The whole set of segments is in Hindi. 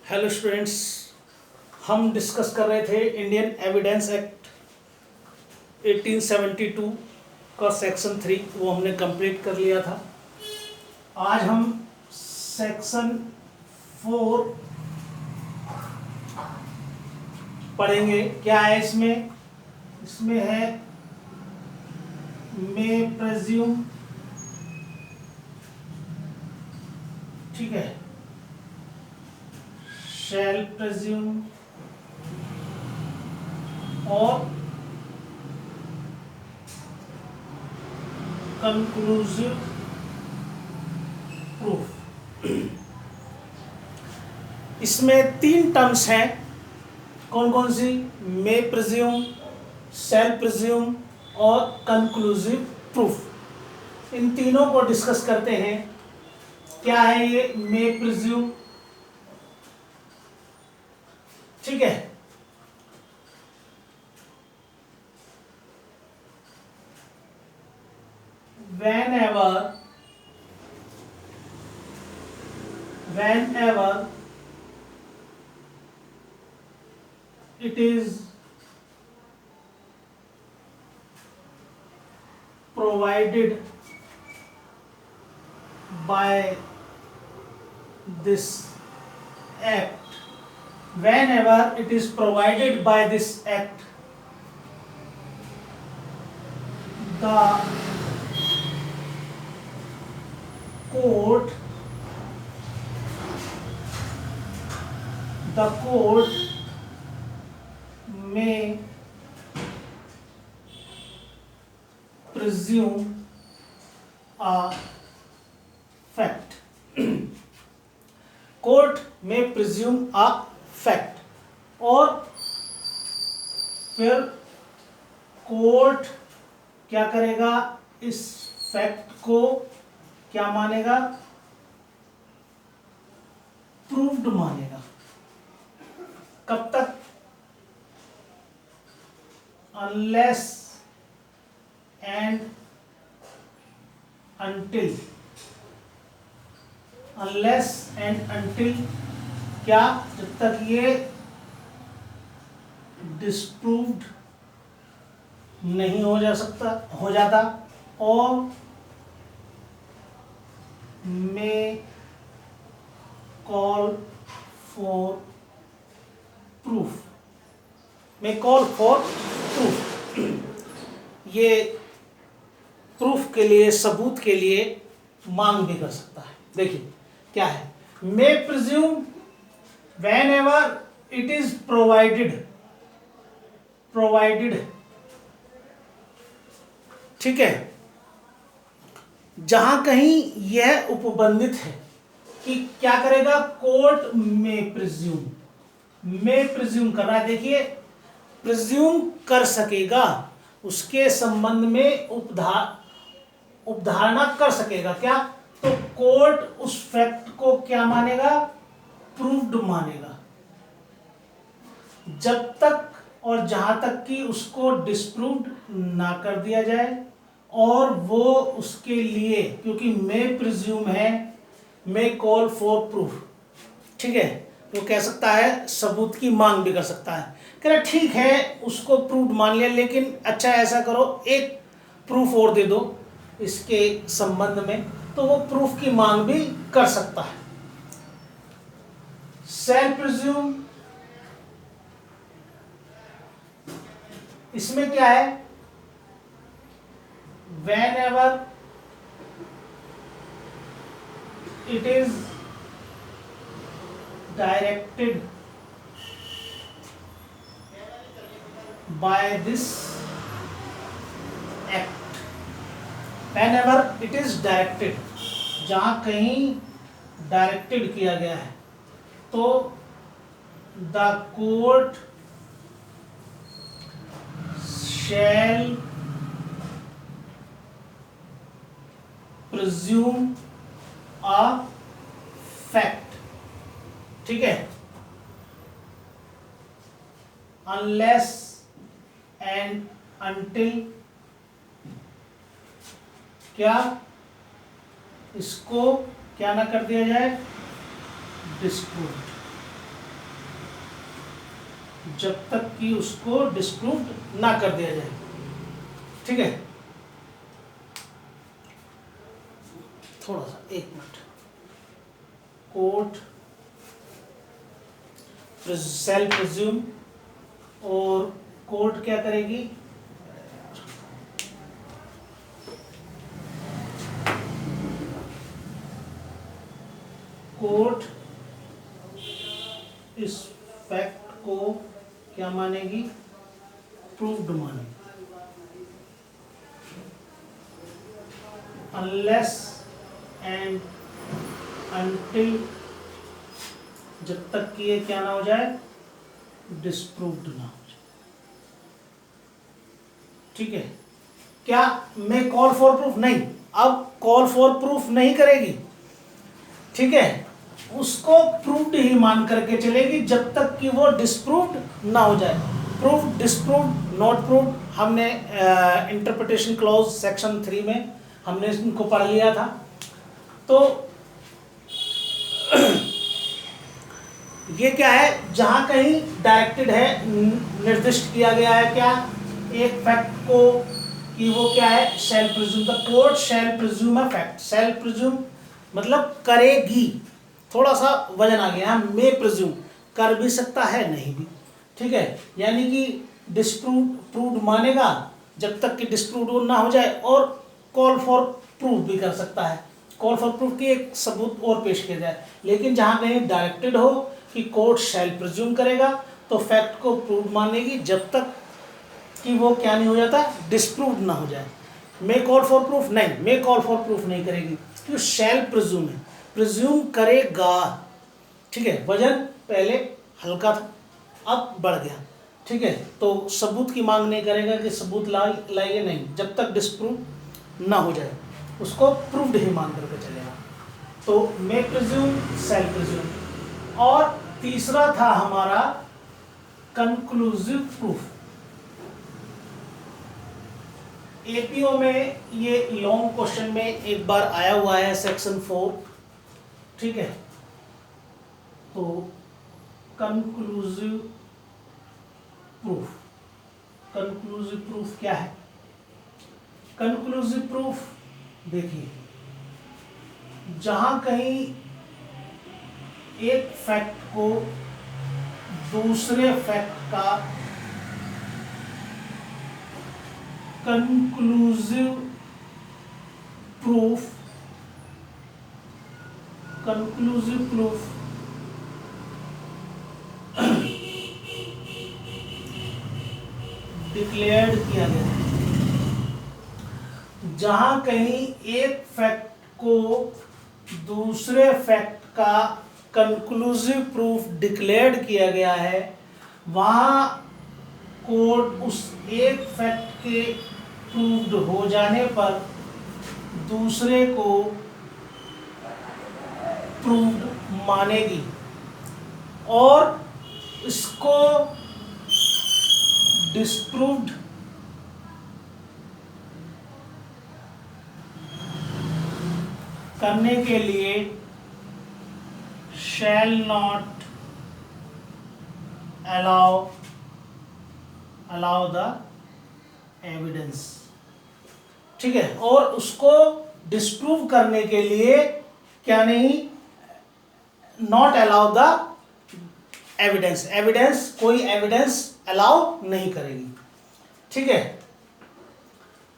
हेलो स्टूडेंट्स, हम डिस्कस कर रहे थे इंडियन एविडेंस एक्ट 1872 का सेक्शन 3, वो हमने कंप्लीट कर लिया था। आज हम सेक्शन 4 पढ़ेंगे। क्या है इसमें? इसमें है मे प्रेज्यूम, ठीक है, शैल प्रेज्यूम और कंक्लूसिव प्रूफ। इसमें 3 टर्म्स हैं। कौन कौन सी? मे प्रिज्यूम, शैल प्रिज्यूम और कंक्लूसिव प्रूफ। इन तीनों को डिस्कस करते हैं। क्या है ये मे प्रिज्यूम? ठीक है, whenever it is provided by this act, whenever it is provided by this act, the court may presume a fact. Court में प्रिज्यूम अ फैक्ट, और फिर कोर्ट क्या करेगा? इस फैक्ट को क्या मानेगा? प्रूव्ड मानेगा। कब तक? Unless and until, unless and until क्या? जब तक ये डिस्प्रूव्ड नहीं हो जाता, और मे कॉल फॉर प्रूफ, ये प्रूफ के लिए, सबूत के लिए मांग भी कर सकता है। देखिए क्या है, मे presume when ever it is provided, ठीक है, जहां कहीं यह उपबंधित है कि क्या करेगा? कोर्ट में प्रिज्यूम कर रहा है। देखिए, प्रिज्यूम कर सकेगा, उसके संबंध में उपधारणा कर सकेगा। क्या? तो कोर्ट उस फैक्ट को क्या मानेगा? प्रूव्ड मानेगा, जब तक और जहां तक कि उसको डिस्प्रूव्ड ना कर दिया जाए, और वो उसके लिए, क्योंकि मे प्रिज्यूम है, मे कॉल फॉर प्रूफ, ठीक है, वो कह सकता है, सबूत की मांग भी कर सकता है। कह रहा ठीक है, उसको प्रूव्ड मान लिया, लेकिन अच्छा ऐसा करो, एक प्रूफ और दे दो इसके संबंध में, तो वो प्रूफ की मांग भी कर सकता है। शैल प्रिज्यूम, इसमें क्या है? whenever it is directed by this act, whenever it is directed, जहां कहीं डायरेक्टेड किया गया है, तो the court shall presume a fact, ठीक है, unless and until क्या? इसको क्या ना कर दिया जाए? डिस्प्रूव्ड। जब तक कि उसको डिस्प्रूव ना कर दिया जाए। ठीक है, थोड़ा सा एक मिनट। कोर्ट सेल प्रिज्यूम और कोर्ट क्या करेगी, कोर्ट इस फैक्ट को क्या मानेगी, प्रूव्ड मानेगी, अनलेस एंड अनटिल, जब तक कि ये क्या ना हो जाए, डिस्प्रूव्ड ना हो जाए। ठीक है, क्या मैं कॉल फॉर प्रूफ, नहीं, अब कॉल फॉर प्रूफ नहीं करेगी। ठीक है, उसको प्रूव्ड ही मान करके चलेगी जब तक कि वो डिस्प्रूव्ड ना हो जाए। प्रूव्ड, डिस्प्रूव्ड, नॉट प्रूव्ड, हमने इंटरप्रिटेशन क्लॉज सेक्शन 3 में हमने इनको पढ़ लिया था। तो ये क्या है, जहां कहीं डायरेक्टेड है, निर्दिष्ट किया गया है क्या, एक फैक्ट को कि वो क्या है, शैल presume, the court shell presume a fact. Shell presume मतलब करेगी, थोड़ा सा वजन आ गया, मे प्रिज्यूम, कर भी सकता है नहीं भी। ठीक है, यानी कि डिस्प्रूव प्रूव्ड मानेगा जब तक कि डिस्प्रूव्ड ना हो जाए, और कॉल फॉर प्रूफ भी कर सकता है, कॉल फॉर प्रूफ की एक सबूत और पेश किया जाए। लेकिन जहां कहीं डायरेक्टेड हो कि कोर्ट शैल प्रिज्यूम करेगा, तो फैक्ट को प्रूव मानेगी जब तक कि वो क्या नहीं हो जाता, डिस्प्रूव ना हो जाए। मे कॉल फॉर प्रूफ नहीं, मे कॉल फॉर प्रूफ नहीं करेगी, क्योंकि शैल प्रिज्यूम है, प्रिज्यूम करेगा। ठीक है, वजन पहले हल्का था, अब बढ़ गया। ठीक है, तो सबूत की मांग नहीं करेगा कि सबूत लाइए, नहीं, जब तक डिस्प्रूव ना हो जाए उसको प्रूव्ड ही मान करके चलेगा। तो मे प्रिज्यूम, शैल प्रिज्यूम। और तीसरा था हमारा कंक्लूसिव प्रूफ। एपीओ में ये लॉन्ग क्वेश्चन में एक बार आया हुआ है, सेक्शन 4। ठीक है, तो कंक्लूसिव प्रूफ, कंक्लूसिव प्रूफ क्या है, कंक्लूसिव प्रूफ देखिए, जहां कहीं एक फैक्ट को दूसरे फैक्ट का conclusive proof, conclusive proof declared किया गया है। जहां कहीं एक फैक्ट को दूसरे फैक्ट का कंक्लूसिव प्रूफ डिक्लेयर्ड किया गया है, वहां कोर्ट उस एक फैक्ट के प्रूव्ड हो जाने पर दूसरे को प्रूव्ड मानेगी, और इसको डिस्प्रूव्ड करने के लिए shall not allow the evidence. ठीक है, और उसको डिस्प्रूव करने के लिए क्या नहीं, not allow the evidence, evidence, कोई एविडेंस अलाउ नहीं करेगी। ठीक है,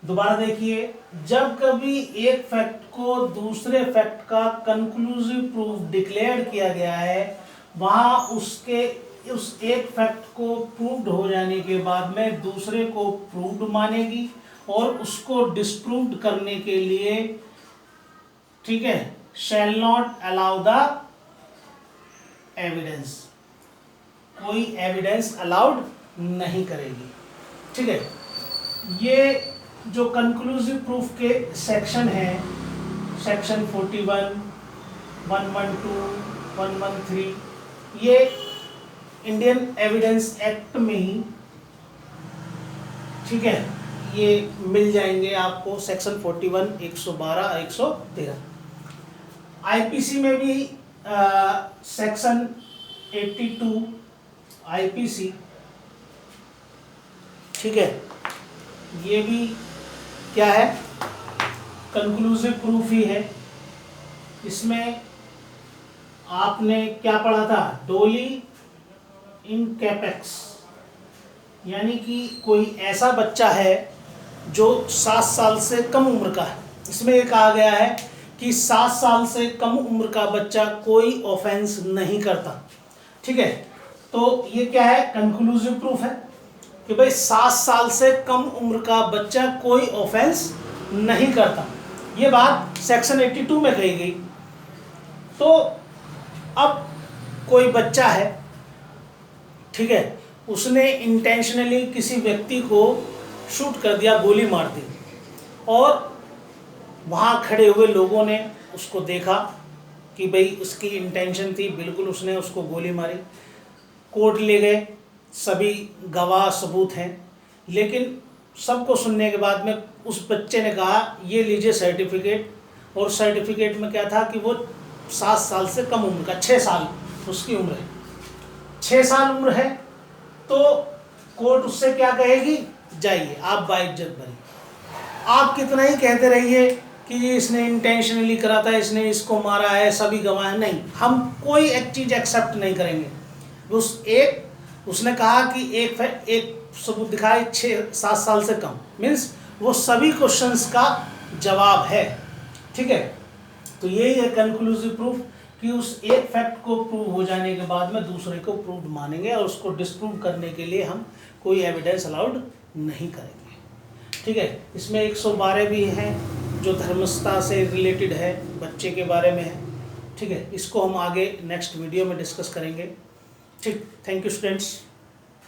दोबारा देखिए, जब कभी एक फैक्ट को दूसरे फैक्ट का कंक्लूसिव प्रूफ डिक्लेयर किया गया है, वहां उसके उस एक फैक्ट को प्रूव्ड हो जाने के बाद में दूसरे को प्रूव्ड मानेगी, और उसको डिस्प्रूव्ड करने के लिए, ठीक है, shall not allow the evidence, कोई एविडेंस अलाउड नहीं करेगी। ठीक है, ये जो कंक्लूसिव प्रूफ के सेक्शन है, सेक्शन 41, 112, 113, ये इंडियन एविडेंस एक्ट में ही, ठीक है, ये मिल जाएंगे आपको, सेक्शन 41, 112, 113। आईपीसी में भी सेक्शन 82 आईपीसी ठीक है, ये भी क्या है, कंक्लूसिव प्रूफ ही है। इसमें आपने क्या पढ़ा था, डोली इन कैपेक्स, यानी कि कोई ऐसा बच्चा है जो 7 साल से कम उम्र का है। इसमें ये कहा गया है कि 7 साल से कम उम्र का बच्चा कोई ऑफेंस नहीं करता। ठीक है, तो ये क्या है, कंक्लूसिव प्रूफ है कि भाई 7 साल से कम उम्र का बच्चा कोई ऑफेंस नहीं करता। ये बात सेक्शन 82 में कही गई। तो अब कोई बच्चा है, ठीक है, उसने इंटेंशनली किसी व्यक्ति को शूट कर दिया, गोली मार दी, और वहाँ खड़े हुए लोगों ने उसको देखा कि भाई उसकी इंटेंशन थी, बिल्कुल उसने उसको गोली मारी। कोर्ट ले गए, सभी गवाह सबूत हैं, लेकिन सबको सुनने के बाद में उस बच्चे ने कहा ये लीजिए सर्टिफिकेट, और सर्टिफिकेट में क्या था कि वो 7 साल से कम उम्र का, 6 साल उसकी उम्र है, 6 साल उम्र है। तो कोर्ट उससे क्या कहेगी, जाइए आप बाइज्जत बरी। आप कितना ही कहते रहिए कि ये इसने इंटेंशनली करा था, इसने इसको मारा है, सभी गवाह हैं, नहीं, हम कोई एक चीज़ एक्सेप्ट नहीं करेंगे। उसने कहा कि एक सबूत दिखाए 6-7 साल से कम, मीन्स वो सभी क्वेश्चंस का जवाब है। ठीक है, तो यही है कंक्लूसिव प्रूफ कि उस एक फैक्ट को प्रूव हो जाने के बाद में दूसरे को प्रूव मानेंगे, और उसको डिस्प्रूव करने के लिए हम कोई एविडेंस अलाउड नहीं करेंगे। ठीक है, इसमें 112 भी हैं जो धर्मस्थता से रिलेटेड है, बच्चे के बारे में है। ठीक है, इसको हम आगे नेक्स्ट वीडियो में डिस्कस करेंगे। ठीक, थैंक यू स्टूडेंट्स।